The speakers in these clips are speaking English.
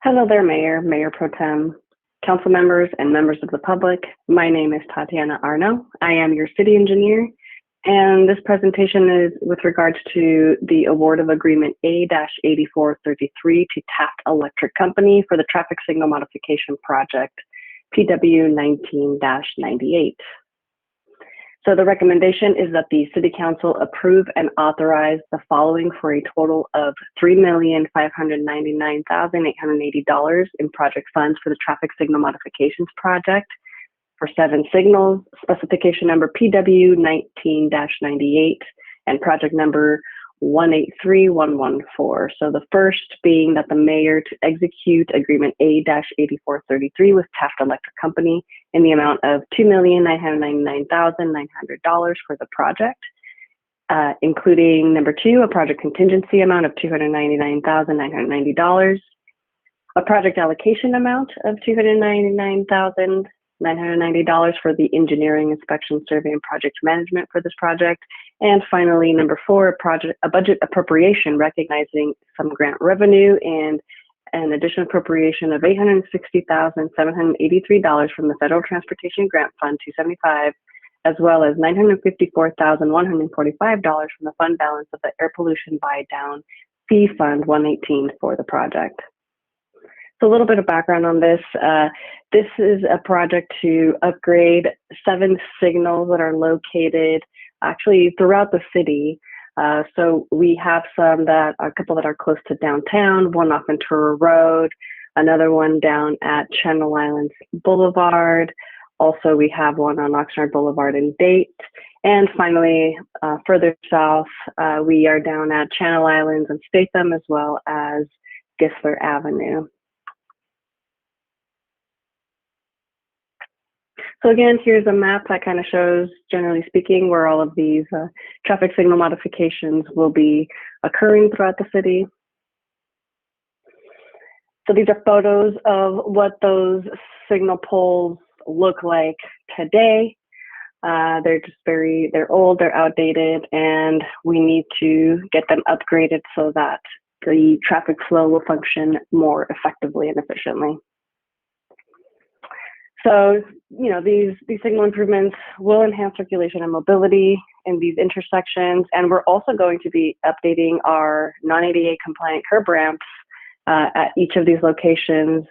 Hello there, Mayor, Mayor Pro Tem, council members, and members of the public. My name is Tatiana Arno. I am your city engineer, and this presentation is with regards to the award of agreement A-8433 to Taft Electric Company for the traffic signal modification project, PW 19-98. So the recommendation is that the City Council approve and authorize the following for a total of $3,599,880 in project funds for the traffic signal modifications project for 7 signals, specification number PW 19-98 and project number 183114. So the first being that the mayor to execute agreement A-8433 with Taft Electric Company in the amount of $2,999,900 for the project, including number 2, a project contingency amount of $299,990, a project allocation amount of $299,990 for the engineering, inspection, survey, and project management for this project. And finally, number 4, a budget appropriation recognizing some grant revenue and an additional appropriation of $860,783 from the Federal Transportation Grant Fund 275, as well as $954,145 from the fund balance of the Air Pollution Buy Down Fee Fund 118 for the project. So a little bit of background on this. This is a project to upgrade 7 signals that are located actually throughout the city. So we have a couple that are close to downtown, one off Ventura Road, another one down at Channel Islands Boulevard. Also, we have one on Oxnard Boulevard in Date. And finally, further south, we are down at Channel Islands and Statham, as well as Gisler Avenue. So again, here's a map that kind of shows, generally speaking, where all of these traffic signal modifications will be occurring throughout the city. So these are photos of what those signal poles look like today. They're old, they're outdated, and we need to get them upgraded so that the traffic flow will function more effectively and efficiently. So, these signal improvements will enhance circulation and mobility in these intersections. And we're also going to be updating our non-ADA compliant curb ramps at each of these locations,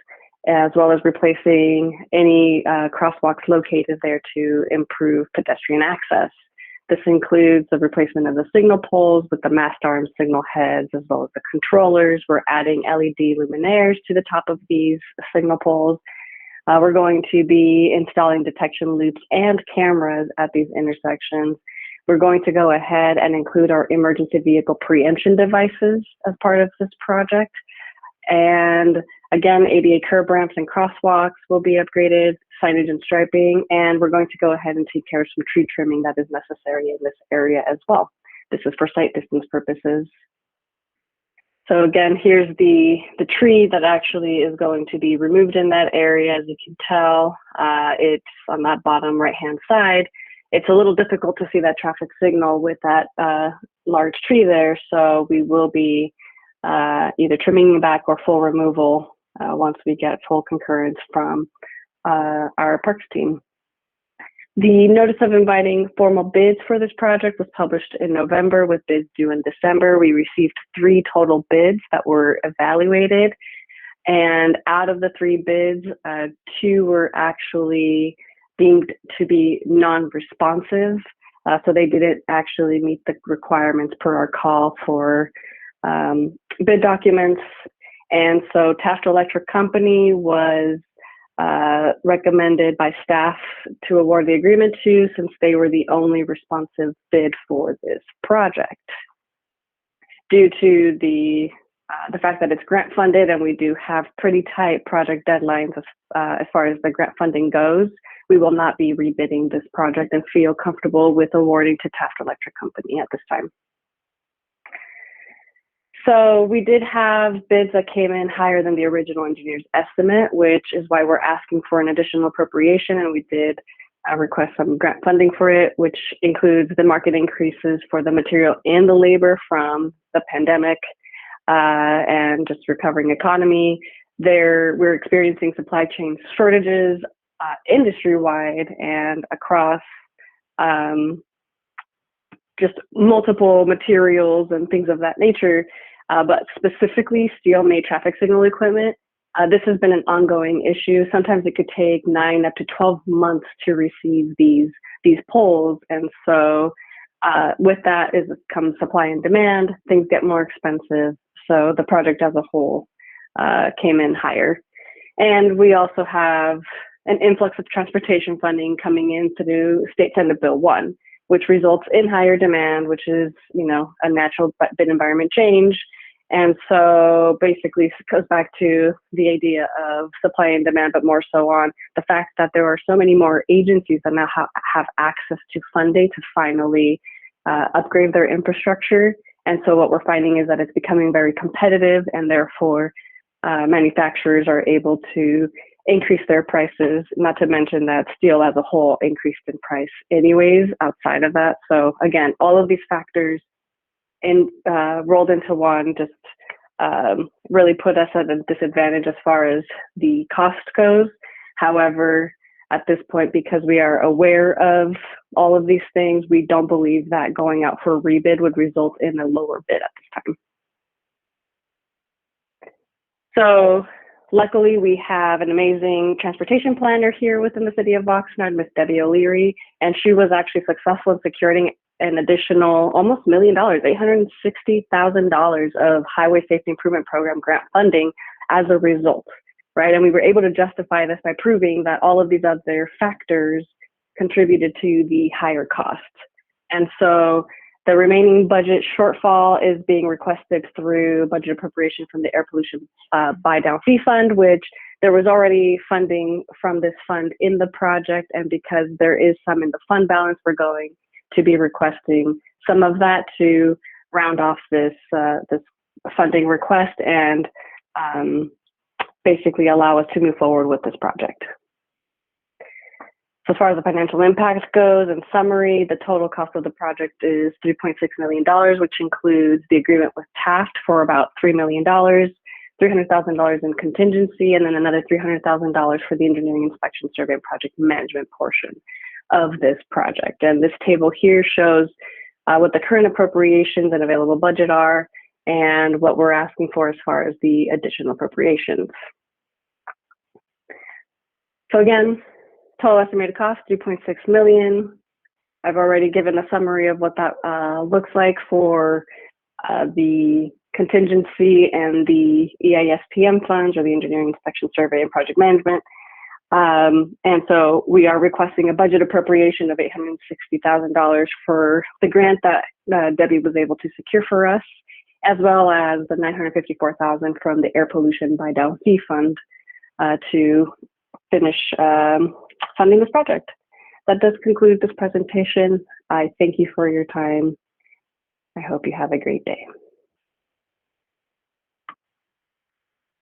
as well as replacing any crosswalks located there to improve pedestrian access. This includes the replacement of the signal poles with the mast arm signal heads, as well as the controllers. We're adding LED luminaires to the top of these signal poles. We're going to be installing detection loops and cameras at these intersections. We're going to go ahead and include our emergency vehicle preemption devices as part of this project. And again, ADA curb ramps and crosswalks will be upgraded, signage and striping, and we're going to go ahead and take care of some tree trimming that is necessary in this area as well. This is for sight distance purposes. So again, here's the tree that actually is going to be removed in that area. As you can tell, it's on that bottom right-hand side. It's a little difficult to see that traffic signal with that large tree there, so we will be either trimming back or full removal once we get full concurrence from our parks team. The notice of inviting formal bids for this project was published in November with bids due in December. We received 3 total bids that were evaluated. And out of the 3 bids, 2 were actually deemed to be non-responsive. So they didn't actually meet the requirements per our call for bid documents. And so Taft Electric Company was recommended by staff to award the agreement to, since they were the only responsive bid for this project. Due to the fact that it's grant funded and we do have pretty tight project deadlines as far as the grant funding goes, we will not be rebidding this project and feel comfortable with awarding to Taft Electric Company at this time. So we did have bids that came in higher than the original engineer's estimate, which is why we're asking for an additional appropriation, and we did request some grant funding for it, which includes the market increases for the material and the labor from the pandemic and just recovering economy, we're experiencing supply chain shortages industry-wide and across just multiple materials and things of that nature, but specifically steel-made traffic signal equipment. This has been an ongoing issue. Sometimes it could take 9 up to 12 months to receive these poles. And so with that comes supply and demand. Things get more expensive. So the project as a whole came in higher. And we also have an influx of transportation funding coming in through State Senate Bill 1, which results in higher demand, which is, a natural bid environment change. And so basically it goes back to the idea of supply and demand, but more so on the fact that there are so many more agencies that now have access to funding to finally upgrade their infrastructure. And so what we're finding is that it's becoming very competitive, and therefore manufacturers are able to increase their prices, not to mention that steel as a whole increased in price anyways outside of that. So again, all of these factors rolled into one just really put us at a disadvantage as far as the cost goes. However, at this point, because we are aware of all of these things, we don't believe that going out for a rebid would result in a lower bid at this time. So luckily, we have an amazing transportation planner here within the city of Oxnard, Miss Debbie O'Leary, and she was actually successful in securing an additional almost $1 million, $860,000 of Highway Safety Improvement Program grant funding as a result, right? And we were able to justify this by proving that all of these other factors contributed to the higher costs. And so the remaining budget shortfall is being requested through budget appropriation from the Air Pollution Buy Down Fee Fund, which there was already funding from this fund in the project. And because there is some in the fund balance, we're going to be requesting some of that to round off this funding request and basically allow us to move forward with this project. So as far as the financial impact goes, in summary, the total cost of the project is $3.6 million, which includes the agreement with Taft for about $3 million, $300,000 in contingency, and then another $300,000 for the engineering inspection survey and project management portion of this project. And this table here shows what the current appropriations and available budget are and what we're asking for as far as the additional appropriations. So again, total estimated cost, $3.6 million. I've already given a summary of what that looks like for the contingency and the EISPM funds, or the engineering inspection survey and project management. And so we are requesting a budget appropriation of $860,000 for the grant that Debbie was able to secure for us, as well as the $954,000 from the Air Pollution Buy Down Fee Fund to finish funding this project. That does conclude this presentation. I thank you for your time. I hope you have a great day.